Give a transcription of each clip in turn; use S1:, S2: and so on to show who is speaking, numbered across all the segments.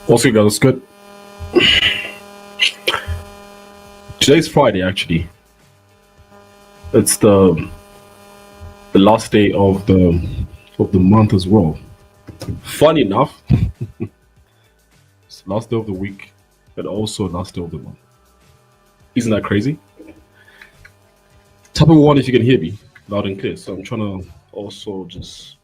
S1: Also, guys, it's good. Today's Friday, actually. It's the last day of the month as well. Funny enough, it's the last day of the week, but also last day of the month. Isn't that crazy? Type of one if you can hear me loud and clear. So I'm trying to also just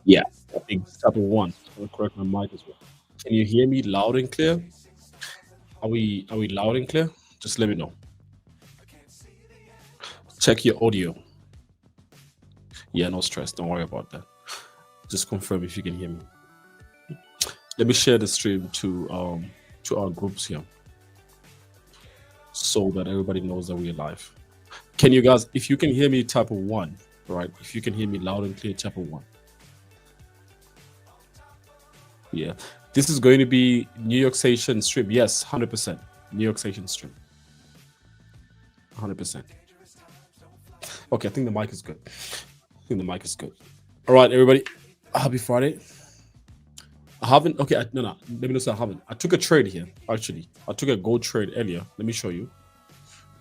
S1: yeah, I think type of one. I'm gonna correct my mic as well. Can you hear me loud and clear? Are we loud and clear? Just let me know. Check your audio. Yeah, no stress. Don't worry about that. Just confirm if you can hear me. Let me share the stream to our groups here so that everybody knows that we're live. Can you guys, if you can hear me, type of one, right? If you can hear me loud and clear, type of one. Yeah. This is going to be New York Station stream. Yes, 100%. New York Station stream. 100%. Okay, I think the mic is good. All right, everybody. Happy Friday. I haven't. Okay, no. Let me know. I haven't. I took a trade here. Actually, I took a gold trade earlier. Let me show you.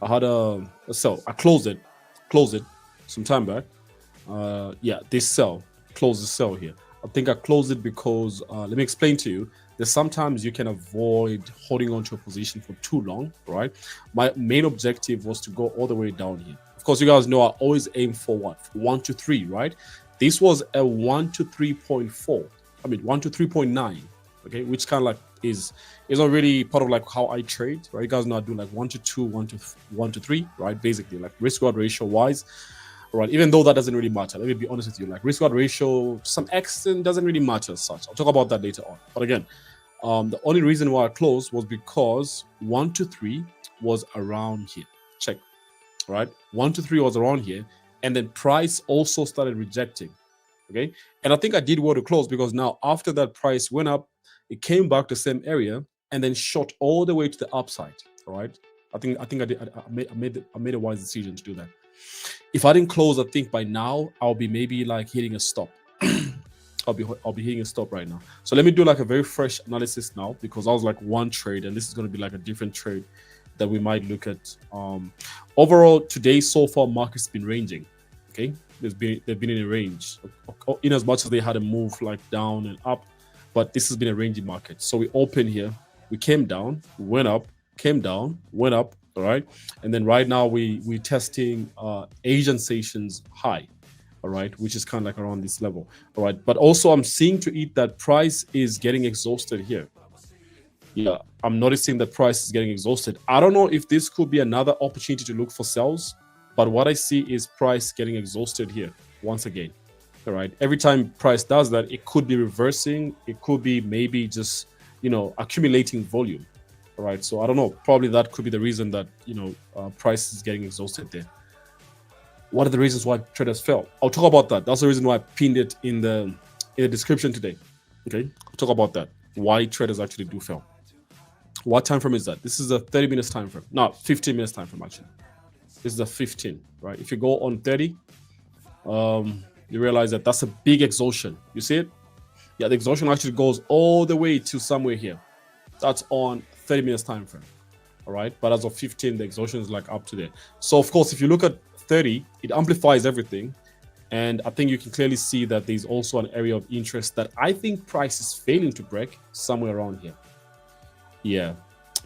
S1: I had a sell. I closed it some time back. Yeah, this sell. Closed the sell here. I think I closed it because let me explain to you. There's sometimes you can avoid holding on to a position for too long, right? My main objective was to go all the way down here. Of course, you guys know I always aim for what? 1 to 3, right? This was a 1 to 3.4. I mean 1 to 3.9. Okay, which kind of like is not really part of like how I trade, right? You guys know I do like 1 to 2, 1 to 3, right? Basically, like risk reward ratio wise. Right, even though that doesn't really matter. Let me be honest with you. Like risk reward ratio, to some extent, doesn't really matter as such. I'll talk about that later on. But again, the only reason why I closed was because 1 to 3 was around here. Check, right? 1 to 3 was around here, and then price also started rejecting. Okay, and I think I did well to close because now after that price went up, it came back to the same area and then shot all the way to the upside. All right, I think I did. I made a wise decision to do that. If I didn't close, I think by now I'll be maybe like hitting a stop. I'll be hitting a stop right now. So let me do like a very fresh analysis now because I was like one trade, and this is going to be like a different trade that we might look at. Overall, today so far, market's been ranging. Okay, they've been in a range, in as much as they had a move like down and up, but this has been a ranging market. So we opened here, we came down, went up, came down, went up. All right, and then right now we testing Asian Sessions high, all right, which is kind of like around this level. All right, but also I'm seeing to it that price is getting exhausted here. Yeah, I'm noticing that price is getting exhausted. I don't know if this could be another opportunity to look for sells, but what I see is price getting exhausted here once again. All right, every time price does that, it could be reversing, it could be maybe just accumulating volume. All right, so I don't know. Probably that could be the reason that price is getting exhausted there. What are the reasons why traders fell? I'll talk about that. That's the reason why I pinned it in the description today. Okay, I'll talk about that. Why traders actually do fail. What time frame is that? This is a 30 minutes time frame. No, 15 minutes time frame actually. This is a 15, right? If you go on 30, you realize that that's a big exhaustion. You see it? Yeah, the exhaustion actually goes all the way to somewhere here. That's on 30 minutes time frame. All right, but as of 15, the exhaustion is like up to there. So of course, if you look at 30, it amplifies everything, and I think you can clearly see that there's also an area of interest that I think price is failing to break somewhere around here. Yeah,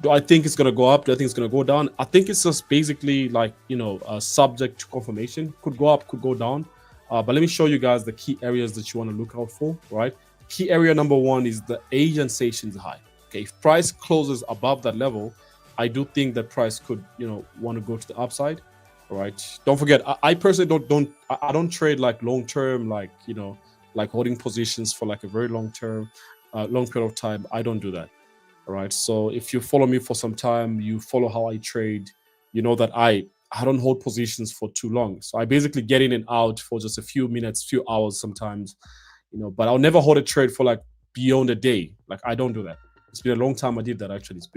S1: do I think it's gonna go up? Do I think it's gonna go down? I think it's just basically like subject to confirmation. Could go up, could go down. But let me show you guys the key areas that you want to look out for. Right, key area number one is the Asian Sessions high. Okay, if price closes above that level, I do think that price could, want to go to the upside. All right. Don't forget, I personally don't trade like long term, like like holding positions for like a very long period of time. I don't do that. All right. So if you follow me for some time, you follow how I trade, you know that I don't hold positions for too long. So I basically get in and out for just a few minutes, few hours sometimes, but I'll never hold a trade for like beyond a day. Like I don't do that. It's been a long time I did that actually. It's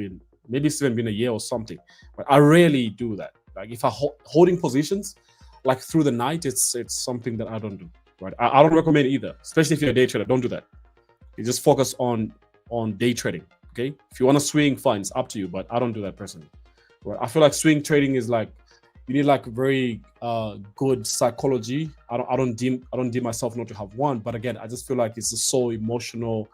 S1: even been a year or something. But I rarely do that. Like if I holding positions like through the night, it's something that I don't do. Right. I don't recommend it either, especially if you're a day trader. Don't do that. You just focus on day trading. Okay. If you want to swing, fine, it's up to you. But I don't do that personally. Right. I feel like swing trading is like you need like very good psychology. I don't deem myself not to have one, but again, I just feel like it's just so emotional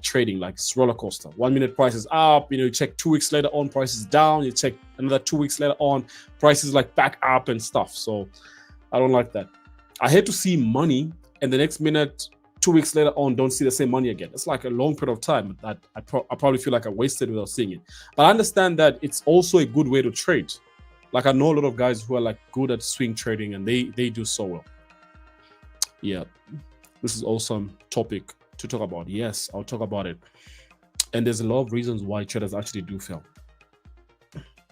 S1: trading, like it's roller coaster. 1 minute price is up, you check 2 weeks later on, price is down. You check another 2 weeks later on, price is like back up and stuff. So I don't like that. I hate to see money and the next minute, 2 weeks later on, don't see the same money again. It's like a long period of time that I probably feel like I wasted without seeing it. But I understand that it's also a good way to trade. Like I know a lot of guys who are like good at swing trading and they do so well. Yeah, this is awesome topic to talk about. Yes, I'll talk about it. And there's a lot of reasons why traders actually do fail.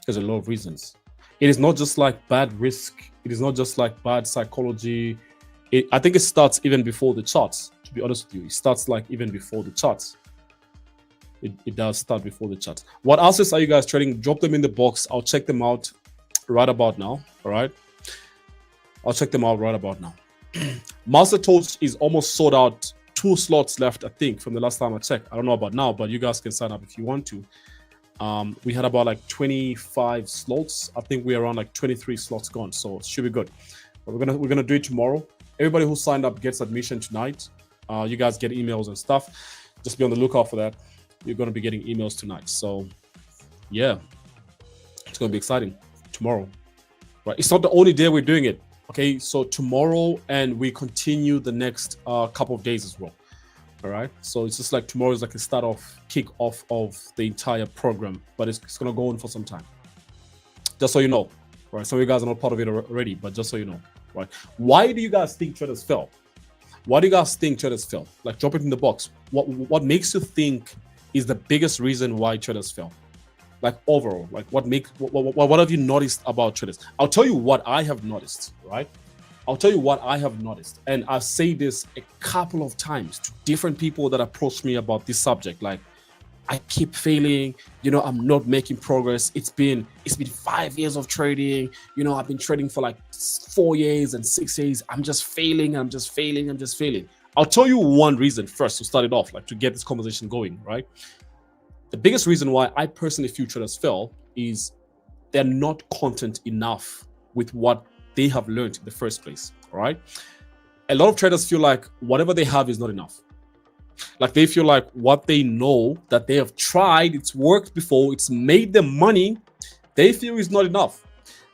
S1: There's a lot of reasons. It is not just like bad risk. It is not just like bad psychology. I think it starts even before the charts, to be honest with you. It starts like even before the charts. It does start before the charts. What assets are you guys trading? Drop them in the box. I'll check them out right about now. All right. I'll check them out right about now. Master Torch is almost sold out. 2 slots left, I think, from the last time I checked. I don't know about now, but you guys can sign up if you want to. We had about like 25 slots. I think we're around like 23 slots gone, so it should be good. But we're gonna do it tomorrow. Everybody who signed up gets admission tonight. You guys get emails and stuff. Just be on the lookout for that. You're gonna be getting emails tonight. So yeah, it's gonna be exciting tomorrow. Right? It's not the only day we're doing it. Okay, so tomorrow and we continue the next couple of days as well. All right, so it's just like tomorrow is like a kick off of the entire program, but it's gonna go on for some time. Just so you know, right? Some of you guys are not part of it already, but just so you know, right? Why do you guys think traders fail? Why do you guys think traders fail? Like, drop it in the box. What makes you think is the biggest reason why traders fail? Like overall, like what have you noticed about traders? I'll tell you what I have noticed, right? I'll tell you what I have noticed. And I've said this a couple of times to different people that approach me about this subject. Like, I keep failing, I'm not making progress. It's been 5 years of trading. I've been trading for like 4 years and 6 years. I'm just failing. I'm just failing. I'll tell you one reason first to start it off, like to get this conversation going, right? The biggest reason why I personally feel traders fail is they're not content enough with what they have learned in the first place, all right? A lot of traders feel like whatever they have is not enough. Like they feel like what they know that they have tried, it's worked before, it's made them money, they feel is not enough.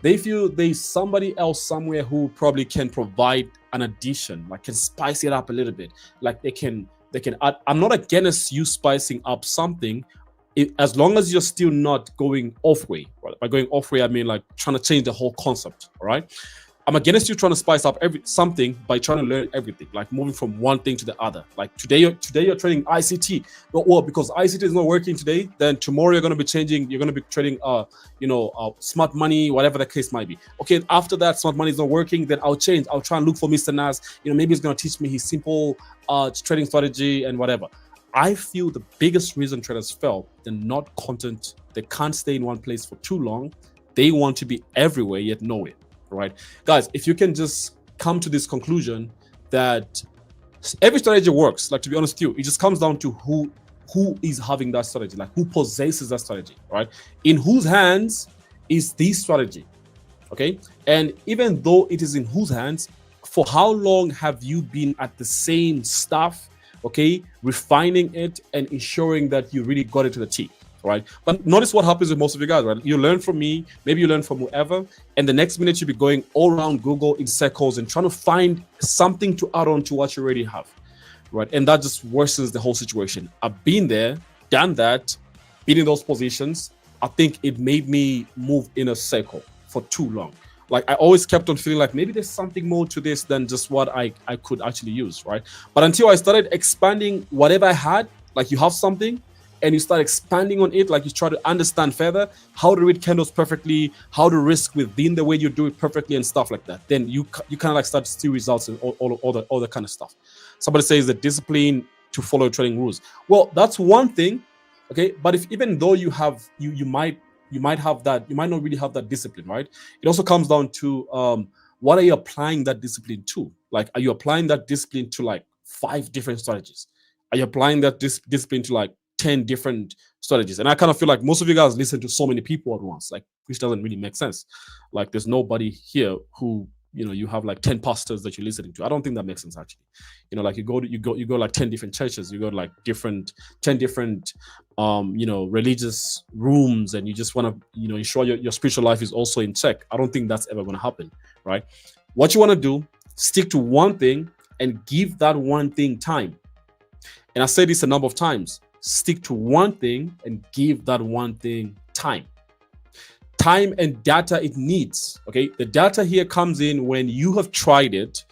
S1: They feel there's somebody else somewhere who probably can provide an addition, like can spice it up a little bit. Like they can add. I'm not against you spicing up something, as long as you're still not going off way. Right? By going off way, I mean like trying to change the whole concept. All right. I'm against you trying to spice up something by trying to learn everything, like moving from one thing to the other. Like today you're trading ICT, but well, because ICT is not working today, then tomorrow you're going to be changing. You're going to be trading, smart money, whatever the case might be. Okay, after that, smart money is not working, then I'll change. I'll try and look for Mr. Nas. Maybe he's going to teach me his simple trading strategy and whatever. I feel the biggest reason traders fail, they're not content. They can't stay in one place for too long. They want to be everywhere yet nowhere. Right, guys, if you can just come to this conclusion that every strategy works, like to be honest with you, it just comes down to who is having that strategy, like who possesses that strategy, right? In whose hands is this strategy? Okay, and even though it is in whose hands, for how long have you been at the same stuff? Okay, refining it and ensuring that you really got it to the T. Right, but notice what happens with most of you guys, right? You learn from me, maybe you learn from whoever, and the next minute you'll be going all around Google in circles and trying to find something to add on to what you already have, right? And that just worsens the whole situation. I've been there, done that, been in those positions. I think it made me move in a circle for too long. Like I always kept on feeling like maybe there's something more to this than just what I could actually use, right? But until I started expanding whatever I had, like you have something and you start expanding on it, like you try to understand further how to read candles perfectly, how to risk within the way you do it perfectly and stuff like that. Then you kind of like start to see results and all that kind of stuff. Somebody says the discipline to follow trading rules. Well, that's one thing, okay. But if even though you have you might have that, you might not really have that discipline, right? It also comes down to what are you applying that discipline to? Like, are you applying that discipline to like 5 different strategies? Are you applying that discipline to like 10 different strategies? And I kind of feel like most of you guys listen to so many people at once, like, which doesn't really make sense. Like, there's nobody here who, you have like 10 pastors that you're listening to. I don't think that makes sense, actually. Like you go like 10 different churches, you go to like 10 different religious rooms, and you just want to ensure your spiritual life is also in check. I don't think that's ever going to happen, right? What you want to do, stick to one thing and give that one thing time. And I say this a number of times: stick to one thing and give that one thing time. Time and data it needs. Okay, the data here comes in when you have tried it.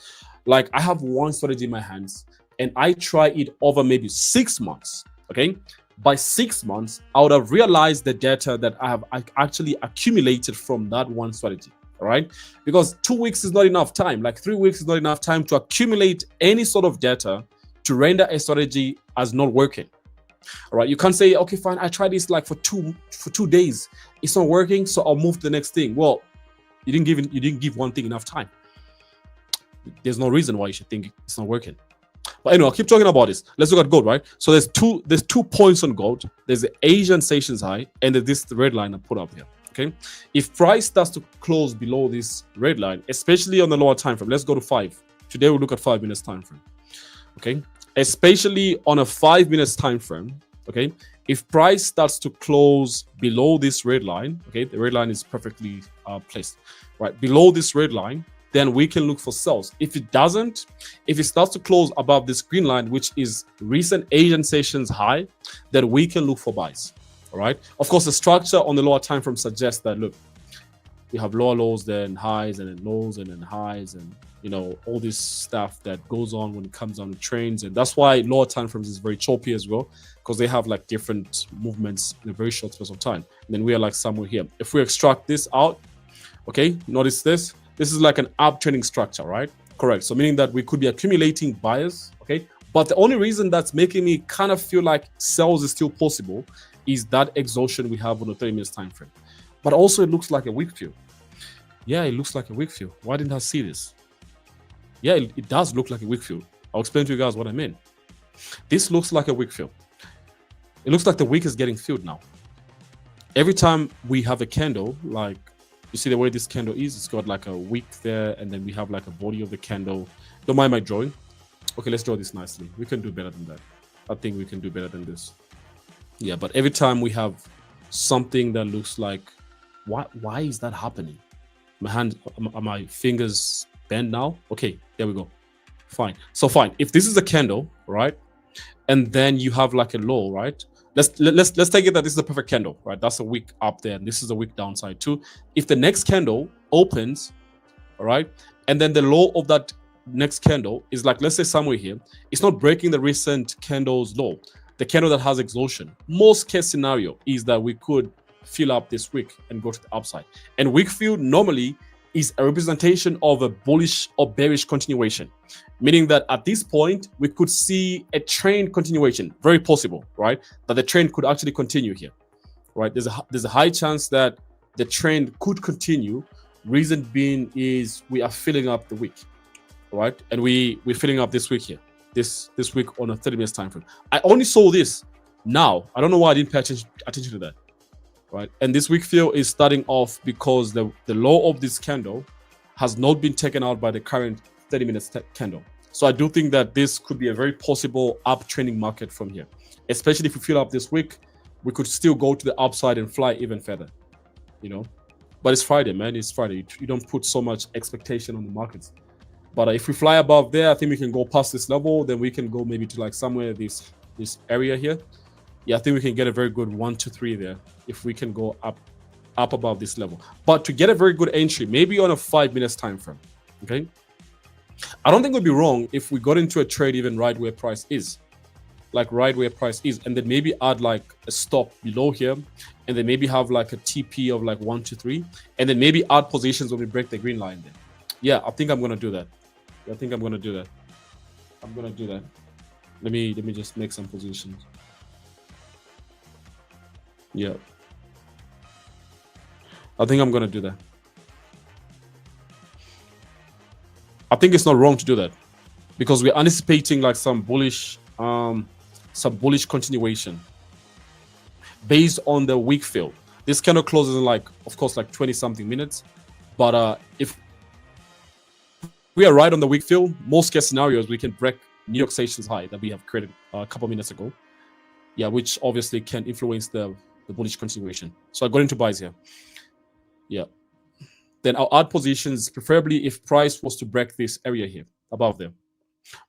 S1: Like, I have one strategy in my hands and I try it over maybe 6 months. Okay, by 6 months, I would have realized the data that I have actually accumulated from that one strategy. All right, because 2 weeks is not enough time. Like 3 weeks is not enough time to accumulate any sort of data to render a strategy as not working. All right, you can't say, okay, fine, I tried this like for two days, it's not working, so I'll move to the next thing. Well, you didn't give one thing enough time. There's no reason why you should think it's not working. But anyway, I'll keep talking about this. Let's look at gold, right? So there's two points on gold. There's the Asian sessions high, and there's this red line I put up here. Okay, if price starts to close below this red line, especially on the lower time frame, let's go to 5. Today we'll look at 5 minutes time frame. Okay, especially on a 5 minutes time frame. Okay, if price starts to close below this red line, okay, the red line is perfectly placed right below this red line, then we can look for sells. If it doesn't, if it starts to close above this green line, which is recent Asian sessions high, then we can look for buys. All right, of course, the structure on the lower time frame suggests that, look, we have lower lows, then highs, and then lows, and then highs, and all this stuff that goes on when it comes down to trends. And that's why lower time frames is very choppy as well, because they have like different movements in a very short space of time. And then we are like somewhere here. If we extract this out, okay, notice this is like an uptrending structure, right? Correct. So meaning that we could be accumulating buyers, okay? But the only reason that's making me kind of feel like sells is still possible is that exhaustion we have on the 30 minutes time frame. But also it looks like a weak fill. Yeah, it looks like a weak fill. Why didn't I see this? Yeah, it does look like a wick fill. I'll explain to you guys what I mean. This looks like a wick fill. It looks like the wick is getting filled now. Every time we have a candle, like, you see the way this candle is, it's got like a wick there, and then we have like a body of the candle. Don't mind my drawing. Okay, let's draw this nicely. We can do better than that. I think we can do better than this. Yeah, but every time we have something that looks like, why is that happening? My fingers bend now. Okay, there we go. Fine. So fine. If this is a candle, right, and then you have like a low, right? Let's take it that this is a perfect candle, right? That's a wick up there, and this is a wick downside too. If the next candle opens, all right, and then the low of that next candle is like, let's say somewhere here, it's not breaking the recent candle's low, the candle that has exhaustion. Most case scenario is that we could fill up this wick and go to the upside. And wick fill normally is a representation of a bullish or bearish continuation, meaning that at this point we could see a trend continuation. Very possible, right? That the trend could actually continue here, right? There's a high chance that the trend could continue. Reason being is we are filling up the wick, right? And we're filling up this wick here, this wick on a 30 minutes time frame. I only saw this now. I don't know why I didn't pay attention to that. Right, and this wick fill is starting off because the low of this candle has not been taken out by the current 30 minutes candle. So I do think that this could be a very possible uptrending market from here, especially if we fill up this wick. We could still go to the upside and fly even further, But it's Friday, man. It's Friday. You don't put so much expectation on the markets. But if we fly above there, I think we can go past this level. Then we can go maybe to like somewhere this area here. Yeah, I think we can get a very good 1 to 3 there if we can go up up above this level. But to get a very good entry, maybe on a 5 minutes time frame, okay? I don't think it would be wrong if we got into a trade even right where price is, like right where price is, and then maybe add like a stop below here, and then maybe have like a TP of like 1 to 3, and then maybe add positions when we break the green line there. Yeah, I think I'm gonna do that. I think I'm gonna do that. I'm gonna do that. Let me just make some positions. Yeah. I think I'm gonna do that. I think it's not wrong to do that because we're anticipating like some bullish continuation based on the week fill. This candle closes in like, of course, like 20 something minutes. But if we are right on the week fill, most case scenarios, we can break New York Sessions high that we have created a couple minutes ago. Yeah, which obviously can influence the bullish continuation. So I got into buys here. Yeah. Then I'll add positions, preferably if price was to break this area here, above there.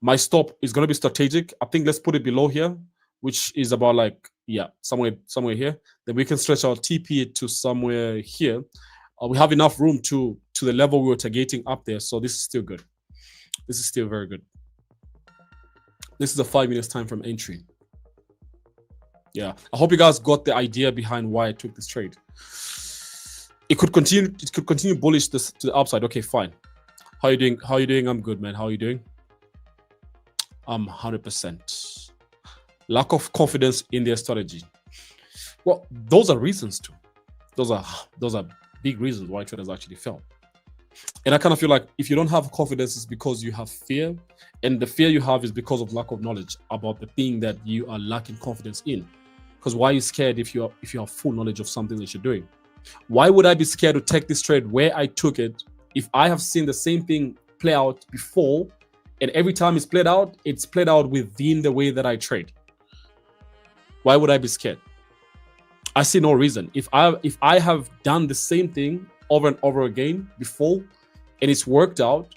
S1: My stop is going to be strategic. I think let's put it below here, which is about like, yeah, somewhere here. Then we can stretch our TP to somewhere here. We have enough room to the level we were targeting up there. So this is still good. This is still very good. This is a 5 minutes time from entry. Yeah, I hope you guys got the idea behind why I took this trade. It could continue bullish to the upside. Okay, fine. How you doing? How you doing? I'm good, man. How are you doing? I'm 100%. Lack of confidence in their strategy. Well, those are reasons too. Those are big reasons why traders actually fell. And I kind of feel like if you don't have confidence, it's because you have fear, and the fear you have is because of lack of knowledge about the thing that you are lacking confidence in. Because why are you scared if you have full knowledge of something that you're doing? Why would I be scared to take this trade where I took it if I have seen the same thing play out before, and every time it's played out within the way that I trade? Why would I be scared? I see no reason. If I have done the same thing over and over again before and it's worked out,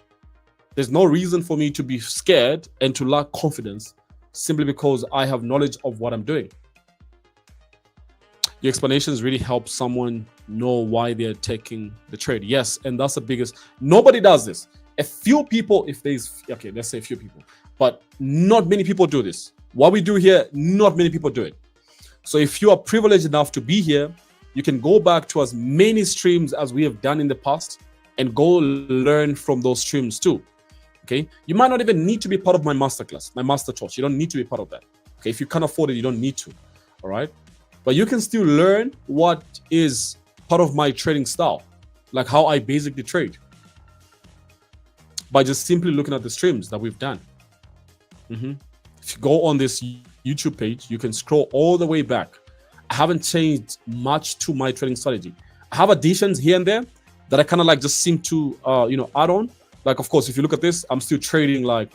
S1: there's no reason for me to be scared and to lack confidence simply because I have knowledge of what I'm doing. Your explanations really help someone know why they're taking the trade. Yes, and that's the biggest. Nobody does this. A few people, okay, let's say a few people, but not many people do this. What we do here, not many people do it. So if you are privileged enough to be here, you can go back to as many streams as we have done in the past and go learn from those streams too. Okay, you might not even need to be part of my masterclass, my master course. You don't need to be part of that. Okay, if you can't afford it, you don't need to. All right. But you can still learn what is part of my trading style, like how I basically trade, by just simply looking at the streams that we've done. If you go on this YouTube page, you can scroll all the way back. I haven't changed much to my trading strategy. I have additions here and there that I kind of like just seem to, add on. Like, of course, if you look at this, I'm still trading like,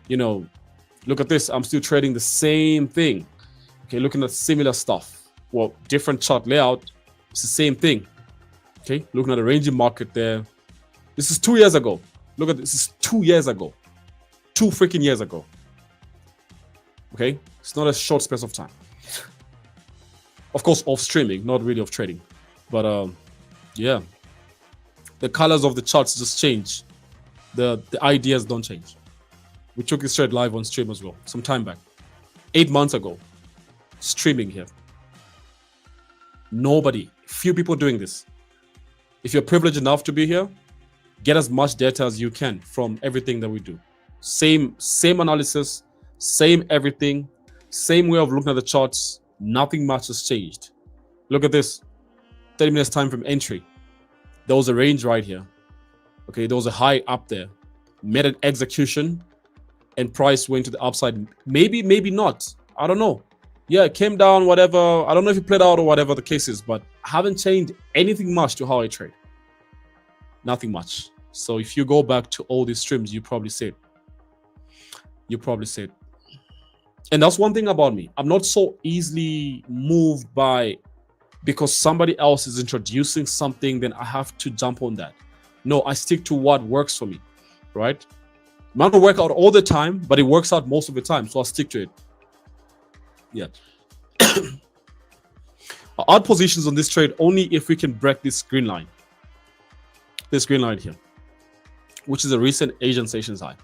S1: look at this. I'm still trading the same thing. Okay, looking at similar stuff. Well, different chart layout. It's the same thing. Okay, looking at the ranging market there. This is 2 years ago. Look at this. This is 2 years ago. 2 freaking years ago. Okay, it's not a short space of time. Of course, off streaming, not really off trading. But yeah, the colors of the charts just change. The ideas don't change. We took this trade live on stream as well, some time back. 8 months ago, streaming here. Few people doing this. If you're privileged enough to be here, get as much data as you can from everything that we do. Same analysis, same everything, same way of looking at the charts. Nothing much has changed. Look at this. 30 minutes time from entry. There was a range right here. Okay, there was a high up there. Made an execution and price went to the upside. Maybe not. I don't know. Yeah, it came down, whatever. I don't know if it played out or whatever the case is, but I haven't changed anything much to how I trade. Nothing much. So if you go back to all these streams, you probably see it. And that's one thing about me. I'm not so easily moved because somebody else is introducing something, then I have to jump on that. No, I stick to what works for me, right? It might not work out all the time, but it works out most of the time. So I'll stick to it. Yeah. Odd positions on this trade only if we can break this green line. This green line here, which is a recent Asian sessions high.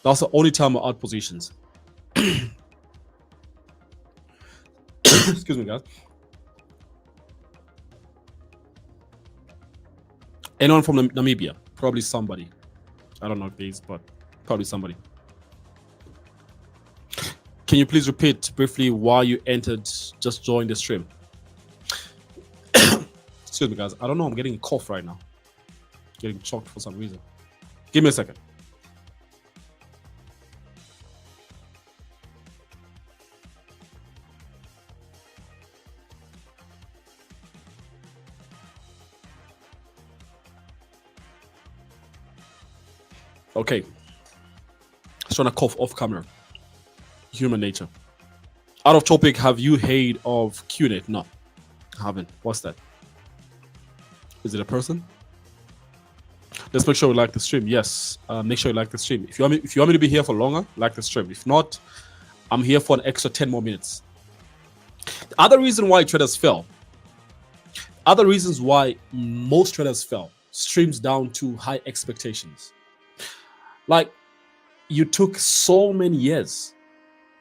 S1: That's the only time we're odd positions. Excuse me, guys. Anyone from Namibia? Probably somebody. I don't know if these, but probably somebody. Can you please repeat briefly why you entered, just joined the stream? Excuse me, guys. I don't know. I'm getting a cough right now. Getting choked for some reason. Give me a second. Okay. Just trying to cough off camera. Human nature. Out of topic, have you heard of QNet? No, I haven't. What's that? Is it a person? Let's make sure we like the stream. Yes, make sure you like the stream. If you want me to be here for longer, like the stream. If not, I'm here for an extra 10 more minutes. The other reason why traders fell, other reasons why most traders fell, streams down to high expectations. Like, you took so many years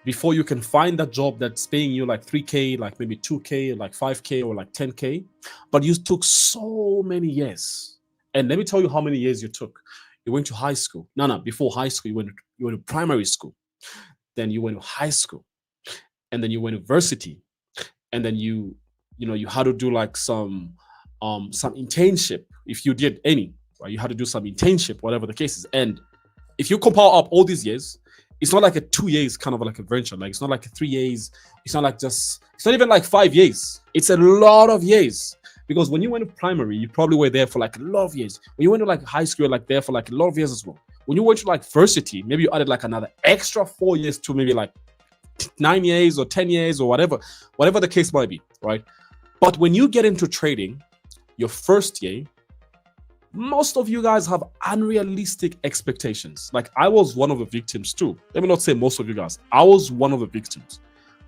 S1: before you can find that job that's paying you like 3K, like maybe 2K, like 5K, or like 10K. But you took so many years. And let me tell you how many years you took. You went to high school. No, before high school, you went to primary school. Then you went to high school. And then you went to university. And then you had to do like some internship, if you did any, right? You had to do some internship, whatever the case is. And if you compile up all these years, it's not like a 2 years kind of like a venture. Like, it's not like a 3 years. It's not even like 5 years. It's a lot of years. Because when you went to primary, you probably were there for like a lot of years. When you went to like high school, you're like there for like a lot of years as well. When you went to like university, maybe you added like another extra 4 years to maybe like 9 years or 10 years or whatever the case might be, right? But when you get into trading, your first year, most of you guys have unrealistic expectations. Like, I was one of the victims too. Let me not say most of you guys. I was one of the victims.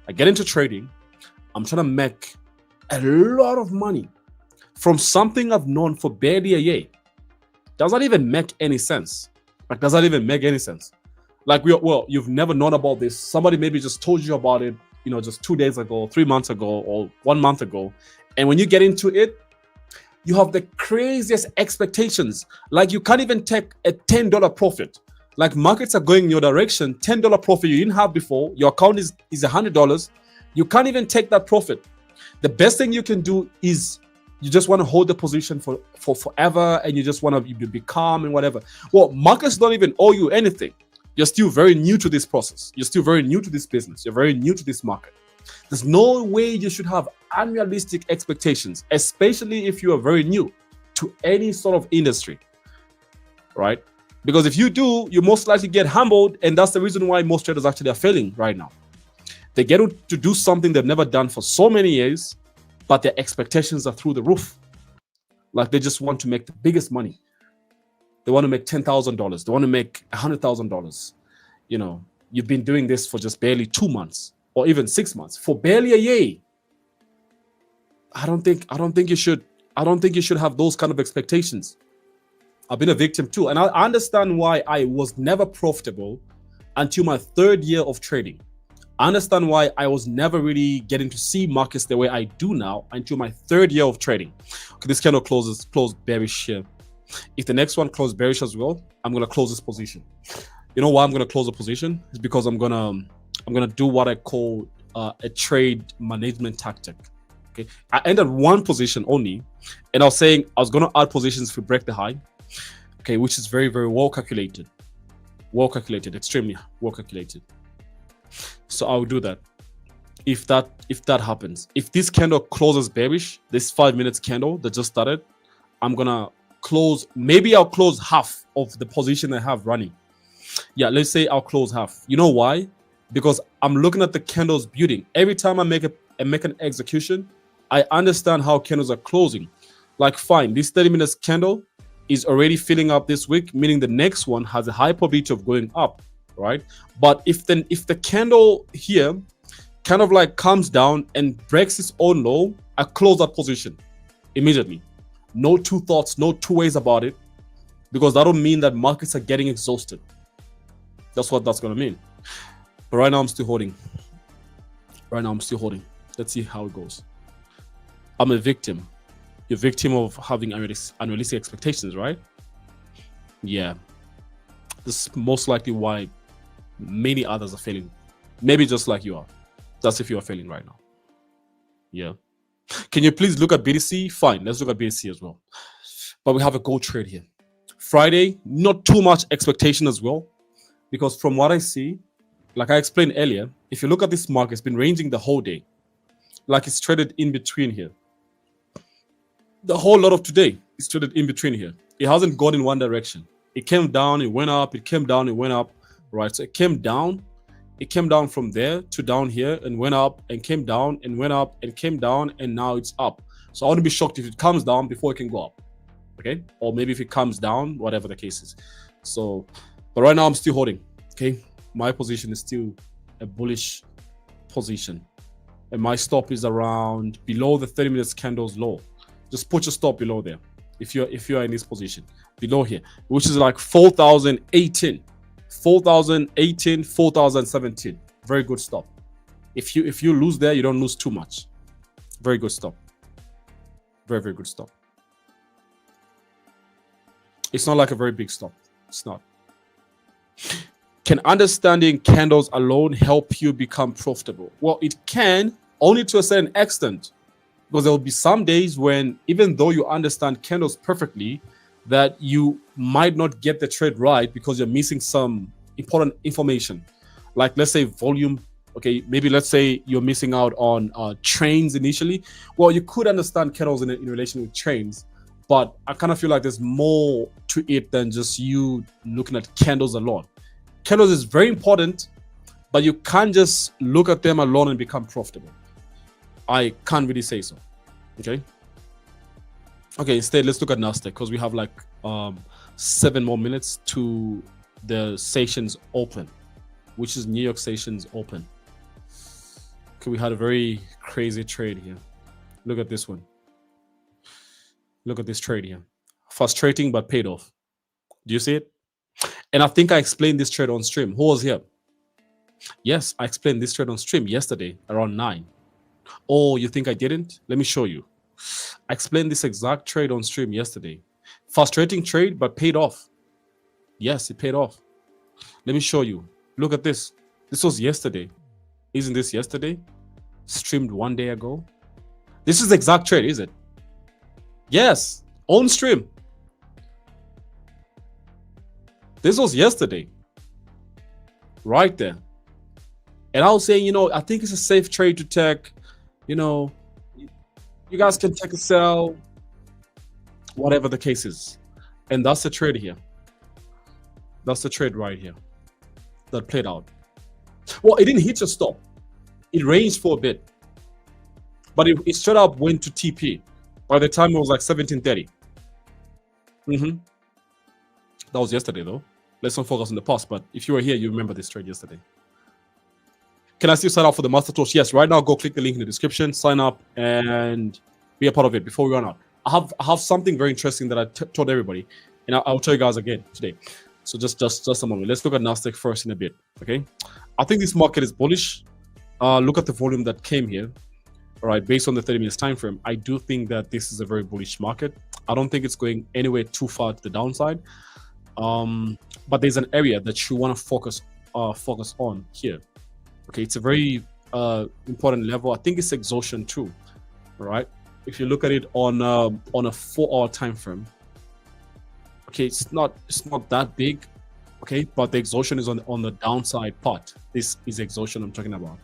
S1: I get into trading. I'm trying to make a lot of money from something I've known for barely a year. Does that even make any sense? Like, does that even make any sense? Like, you've never known about this. Somebody maybe just told you about it, just 2 days ago, 3 months ago, or 1 month ago. And when you get into it, you have the craziest expectations. Like, you can't even take a $10 profit. Like, markets are going in your direction. $10 profit you didn't have before. Your account is $100. You can't even take that profit. The best thing you can do is you just want to hold the position for forever, and you just want to be calm and whatever. Well, markets don't even owe you anything. You're still very new to this process. You're still very new to this business. You're very new to this market. There's no way you should have unrealistic expectations, especially if you are very new to any sort of industry, right? Because if you do, you most likely get humbled, and that's the reason why most traders actually are failing right now. They get to do something they've never done for so many years, but their expectations are through the roof. Like, they just want to make the biggest money. They want to make $10,000. They want to make $100,000. You've been doing this for just barely 2 months or even 6 months, for barely a year. I don't think you should have those kind of expectations. I've been a victim too, and I understand why I was never profitable until my 3rd year of trading. I understand why I was never really getting to see markets the way I do now until my 3rd year of trading. Okay, this candle closed bearish here. If the next one closed bearish as well, I'm gonna close this position. You know why I'm gonna close the position? It's because I'm gonna do what I call a trade management tactic. Okay, I ended one position only, and I was saying I was gonna add positions if we break the high. Okay, which is very, very well calculated, extremely well calculated. So I will do that. If that happens, if this candle closes bearish, this 5 minutes candle that just started, I'm gonna close. Maybe I'll close half of the position I have running. Yeah, let's say I'll close half. You know why? Because I'm looking at the candles building. Every time I make an execution, I understand how candles are closing. Like, fine, this 30 minutes candle is already filling up this wick, meaning the next one has a high probability of going up, right? But if the candle here kind of like comes down and breaks its own low, I close that position immediately. No two thoughts, no two ways about it, because that'll mean that markets are getting exhausted. That's what that's going to mean. But right now, I'm still holding. Let's see how it goes. I'm a victim. You're a victim of having unrealistic expectations, right? Yeah. This is most likely why many others are failing. Maybe just like you are. That's if you are failing right now. Yeah. Can you please look at BTC? Fine. Let's look at BTC as well. But we have a gold trade here. Friday, not too much expectation as well. Because from what I see, like I explained earlier, if you look at this market, it's been ranging the whole day. Like it's traded in between here. The whole lot of today is traded in between here. It hasn't gone in one direction. It came down, it went up, it came down, it went up, right? So it came down from there to down here and went up and came down and went up and came down and now it's up. So I wouldn't be shocked if it comes down before it can go up, okay? Or maybe if it comes down, whatever the case is. So, but right now I'm still holding, okay? My position is still a bullish position. And my stop is around below the 30 minutes candles low. Just put your stop below there if you're in this position below here, which is like 4,018, 4,017. Very good stop. If you lose there, you don't lose too much. Very good stop. Very good stop. It's not like a very big stop. It's not. Can understanding candles alone help you become profitable? Well, it can, only to a certain extent. Because there will be some days when, even though you understand candles perfectly, that you might not get the trade right because you're missing some important information. Like, let's say volume. Okay, maybe let's say you're missing out on trains initially. Well, you could understand candles in relation with trains, but I kind of feel like there's more to it than just you looking at candles alone. Candles is very important, but you can't just look at them alone and become profitable. I can't really say so. Okay. Instead, let's look at Nasdaq because we have like 7 more minutes to the sessions open, which is New York sessions open. Okay, we had a very crazy trade here. Look at this one. Look at this trade here. Frustrating, but paid off. Do you see it? And I think I explained this trade on stream. Who was here? Yes, I explained this trade on stream yesterday around 9. Oh, you think I didn't? Let me show you. I explained this exact trade on stream yesterday. Frustrating trade, but paid off. Yes, it paid off. Let me show you. Look at this. This was yesterday. Isn't this yesterday? Streamed 1 day ago. This is the exact trade, is it? Yes, on stream. This was yesterday. Right there. And I was saying, I think it's a safe trade to take. You guys can take a sell, whatever the case is. And that's the trade here. That's the trade right here that played out. Well, it didn't hit your stop. It ranged for a bit. But it straight up went to TP. By the time it was like 17:30. That was yesterday, though. Let's not focus on the past. But if you were here, you remember this trade yesterday. Can I still sign up for the Master Torch? Yes, right now go click the link in the description, sign up, and be a part of it before we run out. I have something very interesting that I told everybody, and I'll tell you guys again today. So just a moment. Let's look at Nasdaq first in a bit, okay? I think this market is bullish. Look at the volume that came here. All right, based on the 30 minutes time frame, I do think that this is a very bullish market. I don't think it's going anywhere too far to the downside. But there's an area that you want to focus on here. Okay, it's a very important level. I think it's exhaustion too. All right, if you look at it on a 4-hour time frame, okay, it's not that big. Okay, but the exhaustion is on the downside part. This is exhaustion I'm talking about.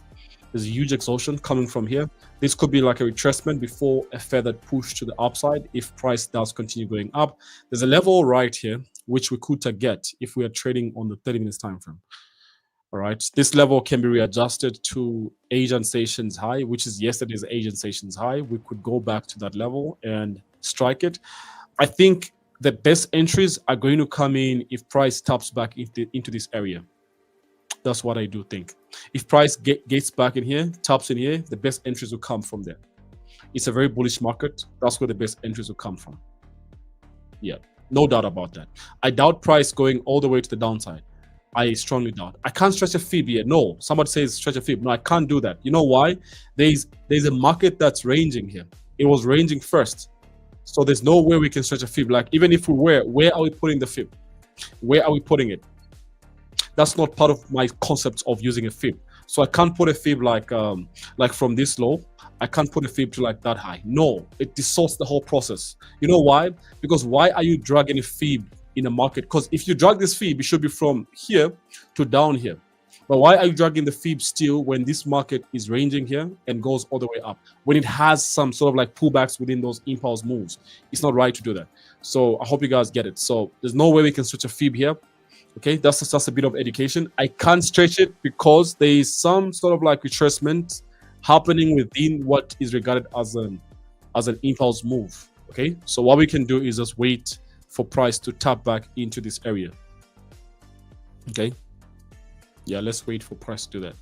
S1: There's a huge exhaustion coming from here. This could be like a retracement before a further push to the upside if price does continue going up. There's a level right here which we could target if we are trading on the 30 minutes time frame. All right, this level can be readjusted to Asian sessions high, which is yesterday's Asian sessions high. We could go back to that level and strike it. I think the best entries are going to come in if price taps back into this area. That's what I do think. If price gets back in here, taps in here, the best entries will come from there. It's a very bullish market. That's where the best entries will come from. Yeah, no doubt about that. I doubt price going all the way to the downside. I strongly doubt. I can't stretch a fib here. No, somebody says stretch a fib. No, I can't do that. You know why? There's a market that's ranging here. It was ranging first. So there's no way we can stretch a fib. Like, even if we were, where are we putting the fib? Where are we putting it? That's not part of my concept of using a fib. So I can't put a fib like from this low. I can't put a fib to like that high. No, it distorts the whole process. You know why? Because why are you dragging a fib in a market? Because if you drag this fib, it should be from here to down here. But why are you dragging the fib still when this market is ranging here and goes all the way up? When it has some sort of like pullbacks within those impulse moves, it's not right to do that. So I hope you guys get it. So there's no way we can switch a fib here. Okay, that's just a bit of education. I can't stretch it because there is some sort of like retracement happening within what is regarded as an impulse move. Okay, so what we can do is just wait for price to tap back into this area. Okay, yeah, let's wait for price to do that.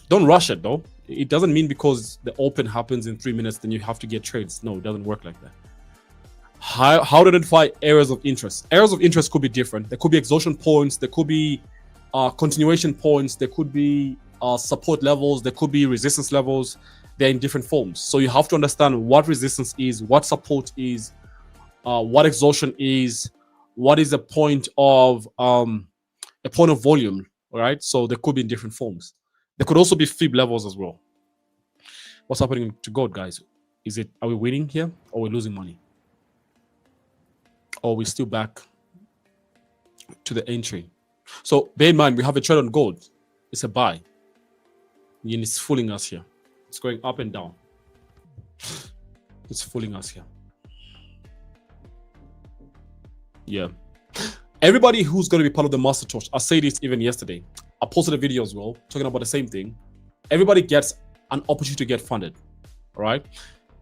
S1: Don't rush it though. It doesn't mean because the open happens in 3 minutes then you have to get trades. No, it doesn't work like that. How to identify areas of interest? Areas of interest could be different. There could be exhaustion points. There could be continuation points. There could be support levels. There could be resistance levels. They're in different forms. So you have to understand what resistance is, what support is, what exhaustion is, what is a point of volume. All right. So they could be in different forms. There could also be fib levels as well. What's happening to gold, guys? Are we winning here or are we losing money? Or we're still back to the entry. So bear in mind, we have a trade on gold. It's a buy. And it's fooling us here. It's going up and down. It's fooling us here. Yeah. Everybody who's going to be part of the master torch, I said this even yesterday. I posted a video as well talking about the same thing. Everybody gets an opportunity to get funded. All right.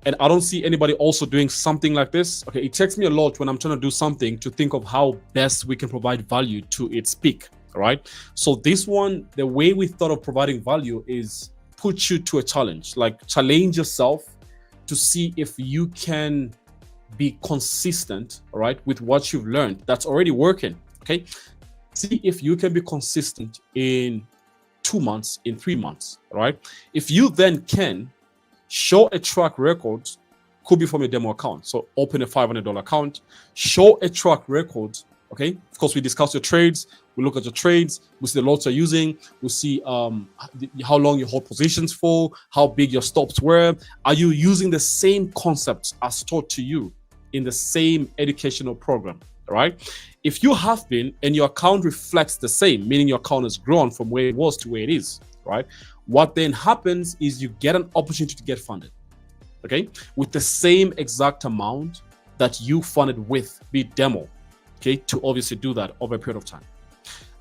S1: And I don't see anybody also doing something like this. Okay, it takes me a lot when I'm trying to do something to think of how best we can provide value to its peak, all right? So this one, the way we thought of providing value is put you to a challenge, like challenge yourself to see if you can be consistent, all right, with what you've learned that's already working, okay? See if you can be consistent in 2 months, in 3 months, all right? If you then can show a track record, could be from your demo account. So open a $500 account, show a track record. Okay. Of course, we discuss your trades. We look at your trades. We see the lots you're using. We see how long you hold positions for, how big your stops were. Are you using the same concepts as taught to you in the same educational program? All right. If you have been and your account reflects the same, meaning your account has grown from where it was to where it is, right? What then happens is you get an opportunity to get funded, okay, with the same exact amount that you funded with, be it demo, okay, to obviously do that over a period of time.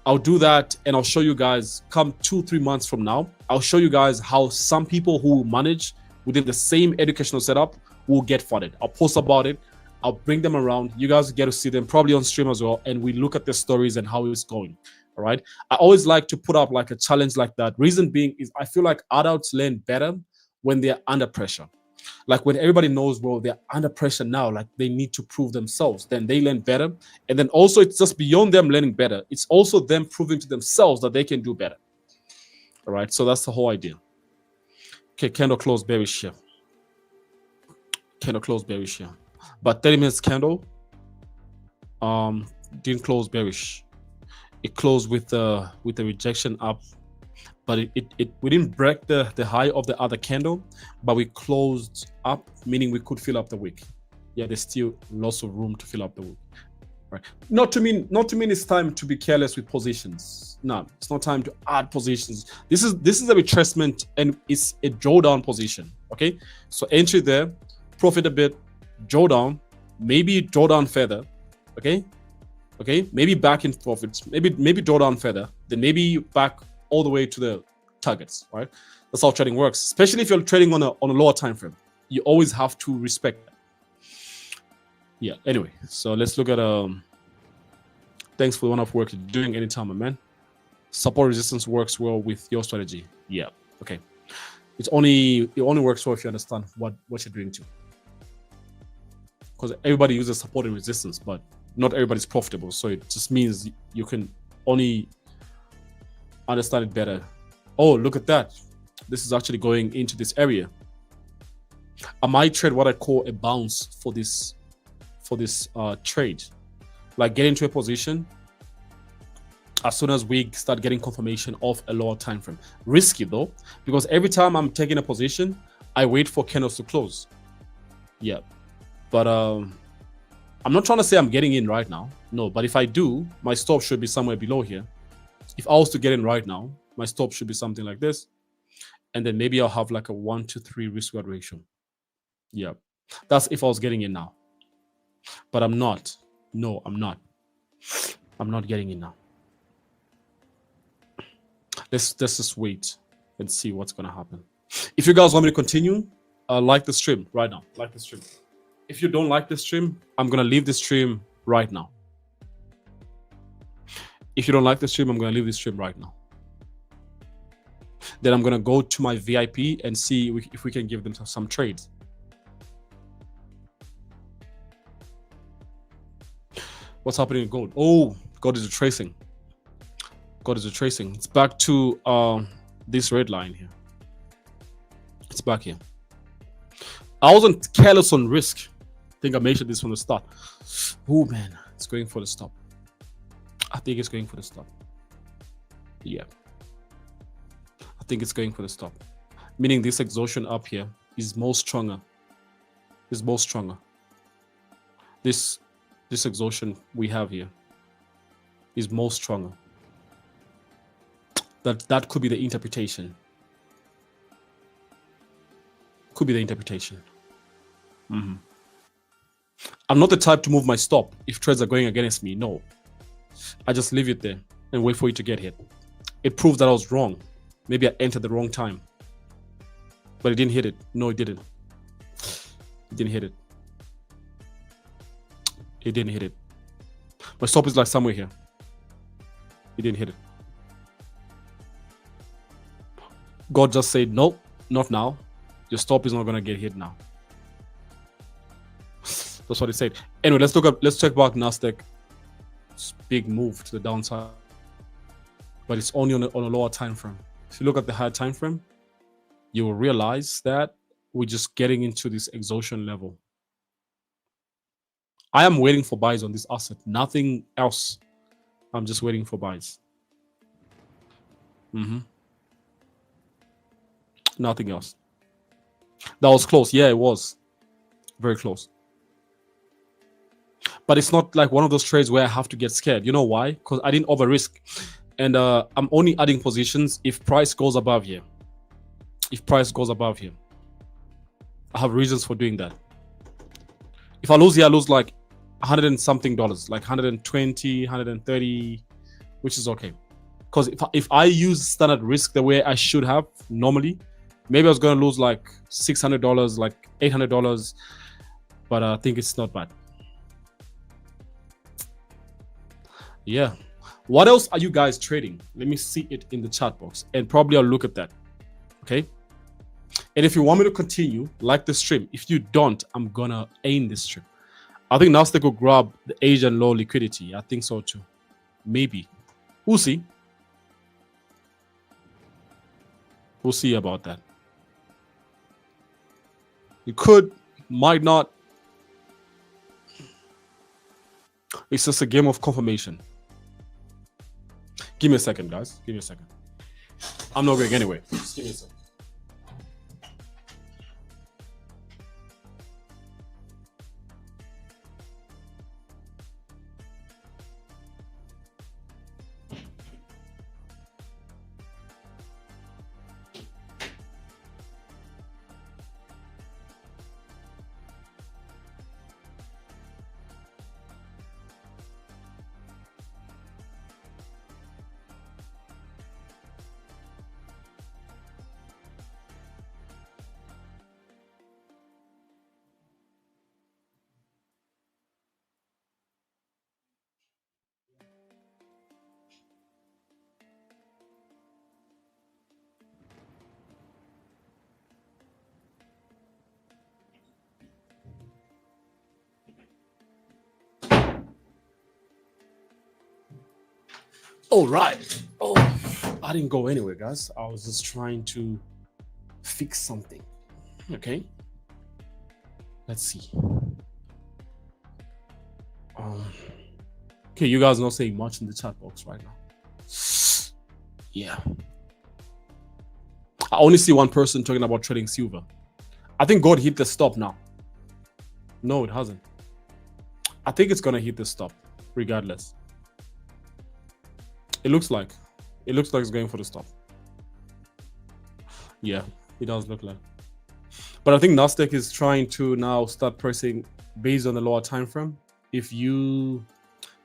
S1: I'll do that and I'll show you guys come 2-3 months from now. I'll show you guys how some people who manage within the same educational setup will get funded. I'll post about it. I'll bring them around. You guys get to see them probably on stream as well. And we look at their stories and how it's going. All right. I always like to put up like a challenge like that. Reason being is I feel like adults learn better when they're under pressure. Like when everybody knows, bro, they're under pressure now, like they need to prove themselves, then they learn better. And then also it's just beyond them learning better. It's also them proving to themselves that they can do better. All right. So that's the whole idea. Okay. Candle close bearish here. Candle close bearish here. But 30 minutes candle didn't close bearish. It closed with the rejection up, but we didn't break the high of the other candle, but we closed up, meaning we could fill up the wick. Yeah, there's still lots of room to fill up the wick. Right? Not to mean it's time to be careless with positions. No, it's not time to add positions. This is a retracement and it's a drawdown position. Okay, so entry there, profit a bit, drawdown, maybe drawdown further. Okay, maybe back in profits, maybe draw down further, then maybe back all the way to the targets, right? That's how trading works, especially if you're trading on a lower time frame. You always have to respect that. Yeah, anyway, so let's look at thanks for the wonderful work you're doing anytime, my man. Support resistance works well with your strategy. Yeah. Okay. It only works well if you understand what you're doing to. Because everybody uses support and resistance, but not everybody's profitable. So it just means you can only understand it better. Oh, look at that. This is actually going into this area. I might trade what I call a bounce for this trade. Like get into a position as soon as we start getting confirmation of a lower time frame. Risky though, because every time I'm taking a position, I wait for candles to close. Yeah. But I'm not trying to say I'm getting in right now. No, but if I do, my stop should be somewhere below here. If I was to get in right now, my stop should be something like this. And then maybe I'll have like a 1-to-3 risk reward ratio. Yeah. That's if I was getting in now. But I'm not. No, I'm not. I'm not getting in now. Let's just wait and see what's going to happen. If you guys want me to continue, like the stream right now. Like the stream. If you don't like the stream, I'm going to leave the stream right now. If you don't like the stream, I'm going to leave the stream right now. Then I'm going to go to my VIP and see if we can give them some trades. What's happening in gold? Oh, gold is retracing. Gold is retracing. It's back to this red line here. It's back here. I wasn't careless on risk. I think I mentioned this from the start. Oh man, it's going for the stop. I think it's going for the stop. Yeah. I think it's going for the stop. Meaning this exhaustion up here is more stronger. Is more stronger. This exhaustion we have here is more stronger. That could be the interpretation. Could be the interpretation. I'm not the type to move my stop if trades are going against me. No. I just leave it there and wait for it to get hit. It proves that I was wrong. Maybe I entered the wrong time. But it didn't hit it. No, it didn't. It didn't hit it. It didn't hit it. My stop is like somewhere here. It didn't hit it. God just said, nope, not now. Your stop is not going to get hit now. That's what it said. Anyway, let's check back Nasdaq. It's big move to the downside. But it's only on a lower time frame. If you look at the higher time frame, you will realize that we're just getting into this exhaustion level. I am waiting for buys on this asset. Nothing else. I'm just waiting for buys. Nothing else. That was close. Yeah, it was. Very close. But it's not like one of those trades where I have to get scared. You know why? Because I didn't over risk. And I'm only adding positions if price goes above here. If price goes above here. I have reasons for doing that. If I lose here, I lose like $100 and something, like 120, 130, which is okay. Because if I use standard risk the way I should have normally, maybe I was going to lose like $600, like $800, but I think it's not bad. Yeah. What else are you guys trading? Let me see it in the chat box, and probably I'll look at that. Okay. And if you want me to continue, like the stream. If you don't, I'm gonna end this stream. I think Nasdaq will grab the Asian low liquidity. I think so too. Maybe. We'll see. We'll see about that. It could, might not. It's just a game of confirmation. Give me a second, guys. Give me a second. I'm not going anyway. Just give me a second. All right. Oh, I didn't go anywhere, guys. I was just trying to fix something. Okay. Let's see. Okay, you guys not saying much in the chat box right now. Yeah. I only see one person talking about trading silver. I think gold hit the stop now. No, it hasn't. I think it's gonna hit the stop, regardless. It looks like it's going for the stop. Yeah, it does look like. But I think Nasdaq is trying to now start pressing based on the lower time frame. If you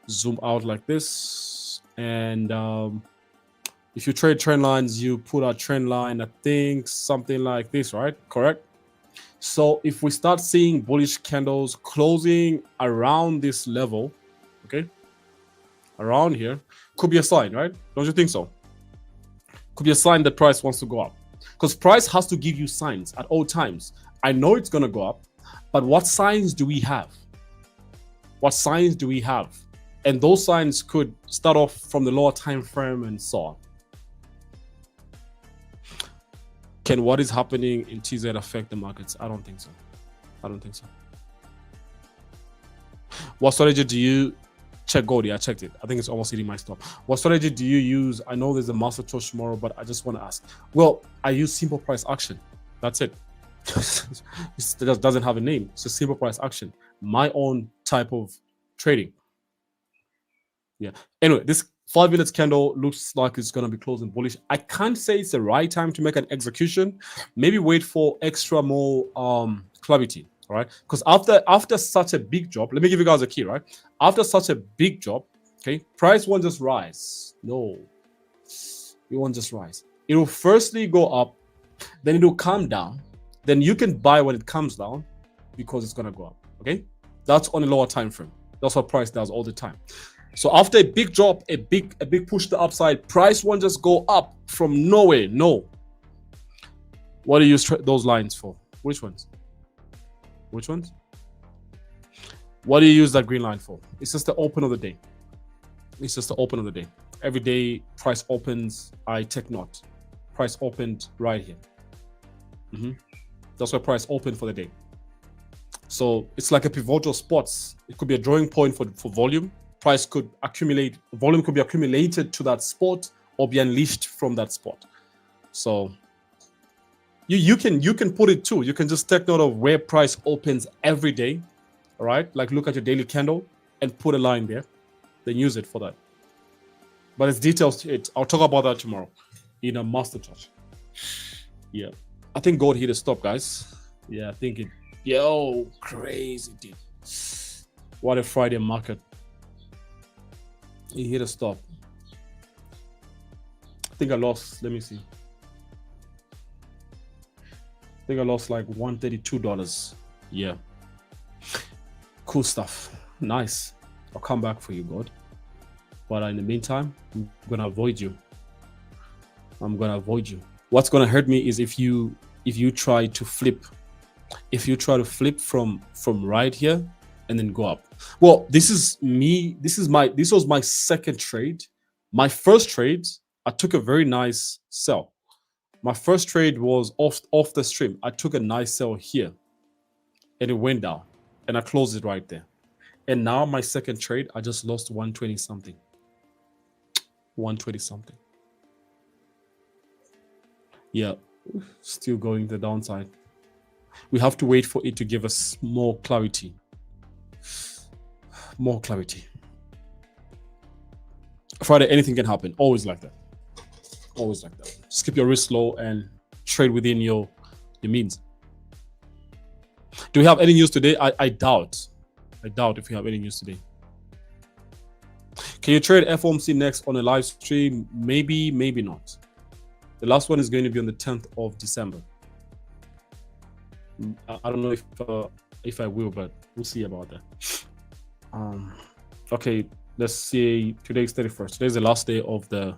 S1: zoom out like this, and if you trade trend lines, you put a trend line, I think something like this, right? Correct. So if we start seeing bullish candles closing around this level, okay, around here, could be a sign, right? Don't you think so? Could be a sign that price wants to go up, because price has to give you signs at all times. I know it's going to go up, but what signs do we have? What signs do we have? And those signs could start off from the lower time frame and so on. Can what is happening in TZ affect the markets? I don't think so. I don't think so. What strategy do you check gold? Yeah, I checked it. I think it's almost hitting my stop. What strategy do you use? I know there's a master touch tomorrow, but I just want to ask. Well, I use simple price action. That's it. It doesn't have a name. It's a simple price action. My own type of trading. Yeah. Anyway, this 5 minutes candle looks like it's going to be closing bullish. I can't say it's the right time to make an execution. Maybe wait for extra more clarity. All right, because after such a big drop, let me give you guys a key, right? After such a big drop, okay, price won't just rise. No, it won't just rise. It will firstly go up, then it will come down. Then you can buy when it comes down because it's gonna go up. Okay, that's on a lower time frame. That's what price does all the time. So after a big drop, a big push to the upside, price won't just go up from nowhere. No. What do you use those lines for? Which ones? Which ones? What do you use that green line for? It's just the open of the day. It's just the open of the day. Every day price opens, I take note. Price opened right here. That's where price opened for the day. So it's like a pivotal spots. It could be a drawing point for volume. Price could accumulate, volume could be accumulated to that spot or be unleashed from that spot. So you can put it too. You can just take note of where price opens every day. All right, like look at your daily candle and put a line there, then use it for that. But it's details to it. I'll talk about that tomorrow in a master touch. Yeah, I think gold hit a stop, guys. Yeah, I think it. Yo, crazy, dude. What a Friday market. It hit a stop. I think I lost. Let me see. I think I lost like $132. Yeah. Cool stuff. Nice. I'll come back for you, God. But in the meantime, I'm gonna avoid you. I'm gonna avoid you. What's gonna hurt me is if you try to flip. If you try to flip from right here and then go up. Well, this is me. This was my second trade. My first trade, I took a very nice sell. My first trade was off the stream. I took a nice sell here and it went down and I closed it right there. And now my second trade, I just lost 120 something. 120 something. Yeah, still going the downside. We have to wait for it to give us more clarity. More clarity. Friday, anything can happen. Always like that. Always like that. Just keep your risk low and trade within your means. Do we have any news today? I doubt. I doubt if we have any news today. Can you trade FOMC next on a live stream? Maybe, maybe not. The last one is going to be on the 10th of December. I don't know if I will, but we'll see about that. Okay, let's see. Today's 31st. Today's the last day of the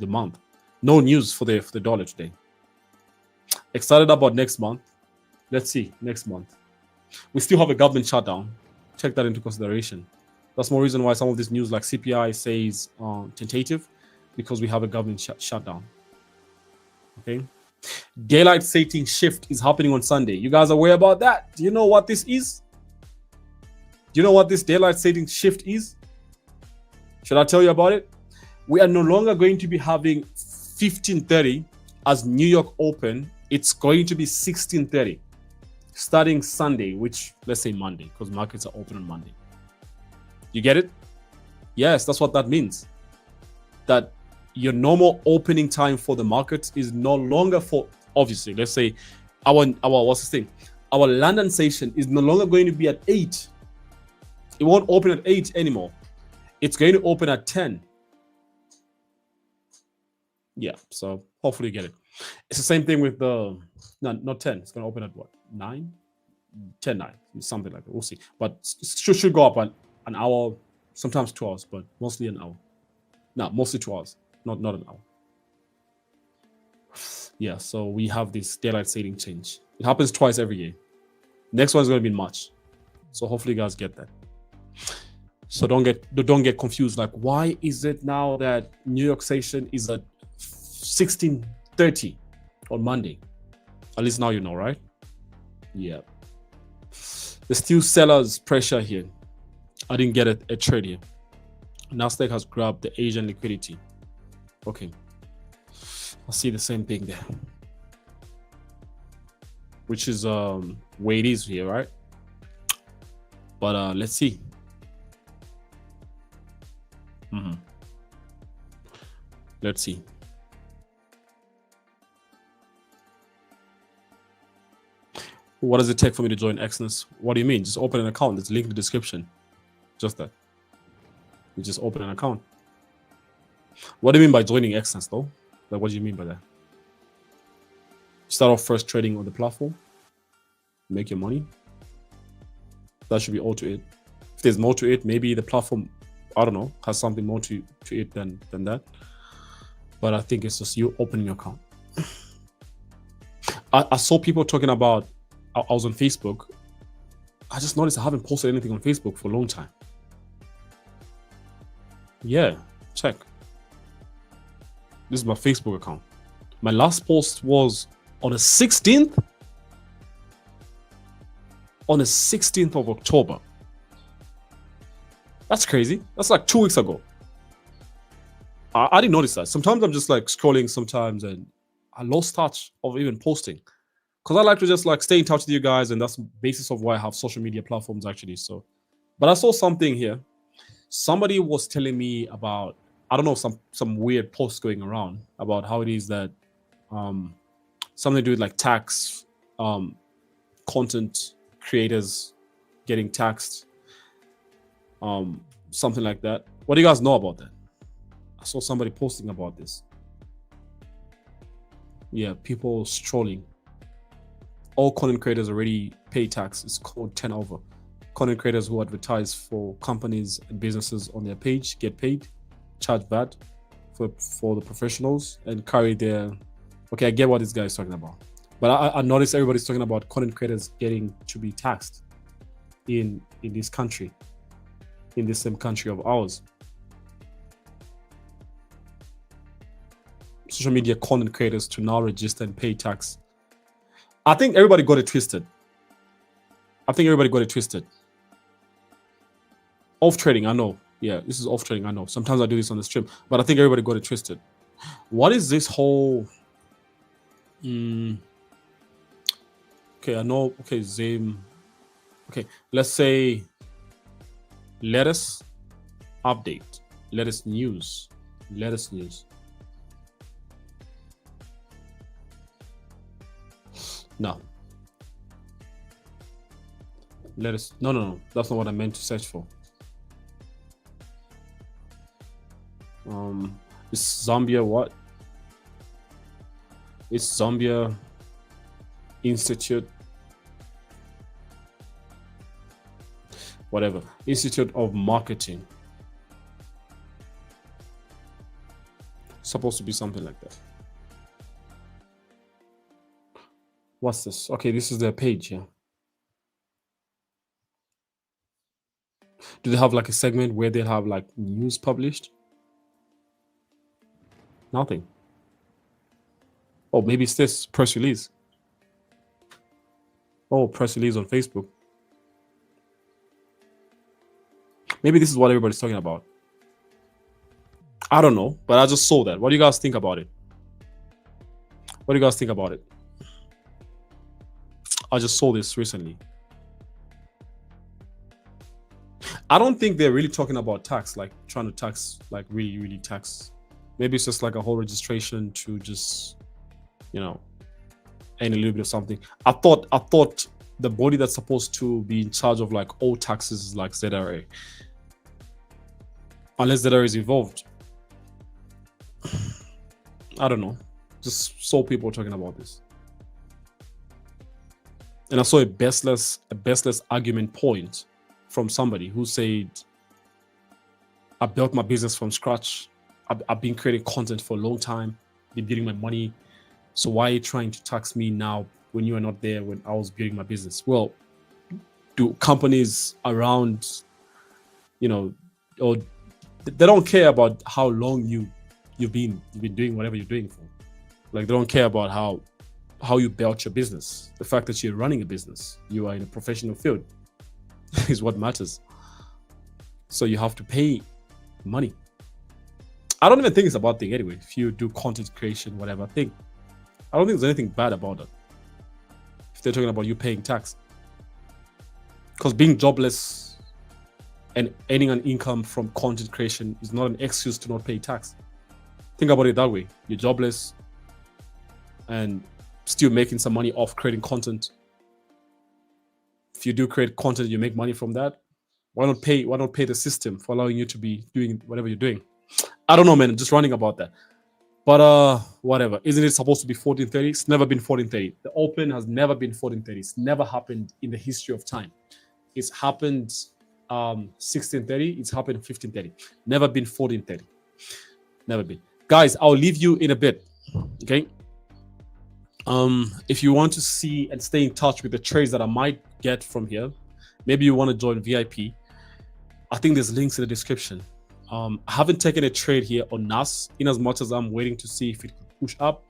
S1: month. No news for the dollar today. Excited about next month. Let's see next month. We still have a government shutdown. Take that into consideration. That's more reason why some of this news like CPI says tentative, because we have a government shutdown. Okay. Daylight saving shift is happening on Sunday. You guys are aware about that? Do you know what this is? Do you know what this daylight saving shift is? Should I tell you about it? We are no longer going to be having 15:30 as New York open. It's going to be 16:30 starting Sunday, which let's say Monday, because markets are open on Monday. You get it? Yes, that's what that means. That your normal opening time for the market is no longer for, obviously, let's say our what's this thing? Our London session is no longer going to be at 8. It won't open at 8 anymore. It's going to open at 10. Yeah, so hopefully you get it. It's the same thing with the, no, not 10. It's going to open at what? 9? 10, 9, something like that. We'll see. But it should go up an hour, sometimes 2 hours, but mostly an hour. No, mostly 2 hours, not an hour. Yeah, so we have this daylight saving change. It happens twice every year. Next one's going to be in March. So hopefully you guys get that. So don't get confused. Like, why is it now that New York session is at 16:30 on Monday? At least now you know, right? Yeah. There's still sellers pressure here. I didn't get a trade here. Nasdaq has grabbed the Asian liquidity. Okay. I see the same thing there. Which is where it is here, right? But let's see. Let's see. What does it take for me to join Exness? What do you mean? Just open an account. It's linked in the description. Just that. You just open an account. What do you mean by joining Exness, though? Like, what do you mean by that? Start off first trading on the platform. Make your money. That should be all to it. If there's more to it, maybe the platform, I don't know, has something more to it than that. But I think it's just you opening your account. I saw people talking about, I was on Facebook. I just noticed I haven't posted anything on Facebook for a long time. Yeah, check. This is my Facebook account. My last post was on the 16th. On the 16th of October. That's crazy. That's like 2 weeks ago. I didn't notice that. Sometimes I'm just like scrolling sometimes and I lost touch of even posting. Because I like to just like stay in touch with you guys, and that's the basis of why I have social media platforms actually. So, but I saw something here. Somebody was telling me about, I don't know, some weird post going around about how it is that something to do with like tax, content creators getting taxed, something like that. What do you guys know about that? I saw somebody posting about this. Yeah, people strolling. All content creators already pay tax. It's called 10 over. Content creators who advertise for companies and businesses on their page get paid, charge VAT for the professionals, and carry their. Okay, I get what this guy is talking about, but I noticed everybody's talking about content creators getting to be taxed in this country, in the same country of ours. Social media content creators to now register and pay tax. I think everybody got it twisted. Off trading, I know. Yeah, this is off trading, I know. Sometimes I do this on the stream, but I think everybody got it twisted. What is this whole... Okay, I know. Okay, Zame. Okay, let's say lettuce update. Lettuce news. Lettuce news. No. Lettuce. No. That's not what I meant to search for. It's Zambia what? It's Zambia Institute. Whatever. Institute of Marketing. Supposed to be something like that. What's this? Okay, this is their page, yeah. Do they have like a segment where they have like news published? Nothing. Oh, maybe it's this press release. Oh, press release on Facebook. Maybe this is what everybody's talking about. I don't know, but I just saw that. What do you guys think about it? What do you guys think about it? I just saw this recently. I don't think they're really talking about tax, like trying to tax, like really tax. Maybe it's just like a whole registration to just, you know, earn a little bit of something. I thought the body that's supposed to be in charge of like all taxes is like ZRA. Unless ZRA is involved. I don't know. Just saw people talking about this. And I saw a baseless argument point from somebody who said, I built my business from scratch. I've been creating content for a long time, been building my money. So why are you trying to tax me now when you are not there when I was building my business? Well, do companies around, you know, or they don't care about how long you've been doing whatever you're doing for. Like, they don't care about how you built your business. The fact that you're running a business, you are in a professional field is what matters. So you have to pay money. I don't even think it's a bad thing anyway. If you do content creation, whatever, I don't think there's anything bad about it. If they're talking about you paying tax. Because being jobless and earning an income from content creation is not an excuse to not pay tax. Think about it that way. You're jobless and still making some money off creating content. If you do create content, you make money from that. Why not pay the system for allowing you to be doing whatever you're doing? I don't know, man. I'm just running about that. But whatever. Isn't it supposed to be 14:30? It's never been 14:30. The Open has never been 14:30. It's never happened in the history of time. It's happened 16:30. It's happened 15:30. Never been 14:30. Never been. Guys, I'll leave you in a bit. Okay. If you want to see and stay in touch with the trades that I might get from here, maybe you want to join VIP. I think there's links in the description. I haven't taken a trade here on NAS in as much as I'm waiting to see if it could push up,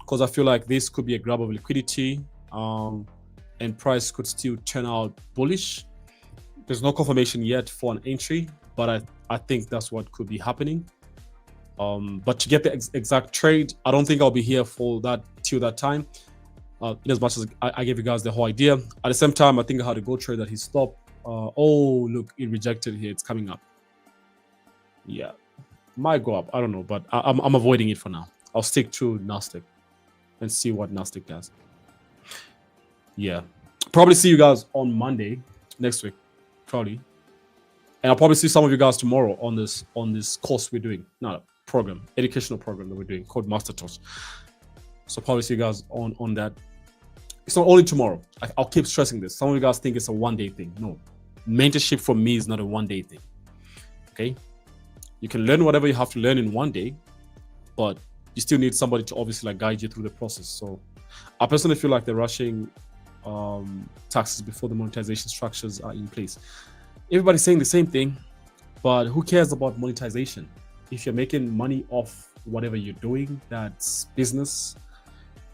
S1: because I feel like this could be a grab of liquidity, and price could still turn out bullish. There's no confirmation yet for an entry, but I think that's what could be happening. But to get the exact trade, I don't think I'll be here for that till that time. In as much as I gave you guys the whole idea. At the same time, I think I had a go trade that he stopped. Oh, look, it rejected here. It's coming up. Yeah, might go up. I don't know, but I'm avoiding it for now. I'll stick to Nasdaq and see what Nasdaq does. Yeah, probably see you guys on Monday next week, probably. And I'll probably see some of you guys tomorrow on this course we're doing. No, program, educational program that we're doing called Master Touch. So probably see you guys on that. It's not only tomorrow. I'll keep stressing this. Some of you guys think it's a one-day thing. No, mentorship for me is not a one-day thing. Okay, you can learn whatever you have to learn in one day, but you still need somebody to obviously like guide you through the process. So I personally feel like they're rushing taxes before the monetization structures are in place. Everybody's saying the same thing, but who cares about monetization? If you're making money off whatever you're doing, that's business,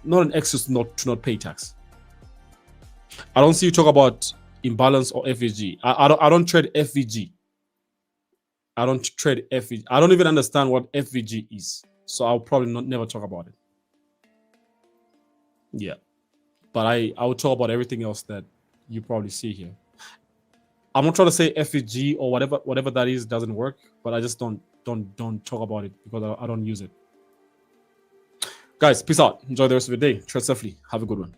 S1: not an excuse to not pay tax. I don't see you talk about imbalance or FVG. I don't trade FVG. I don't trade FVG. I don't even understand what FVG is, so I'll probably never talk about it. Yeah, but I will talk about everything else that you probably see here. I'm not trying to say FVG or whatever that is doesn't work, but I just don't talk about it because I don't use it. Guys, peace out. Enjoy the rest of the day. Trade safely. Have a good one.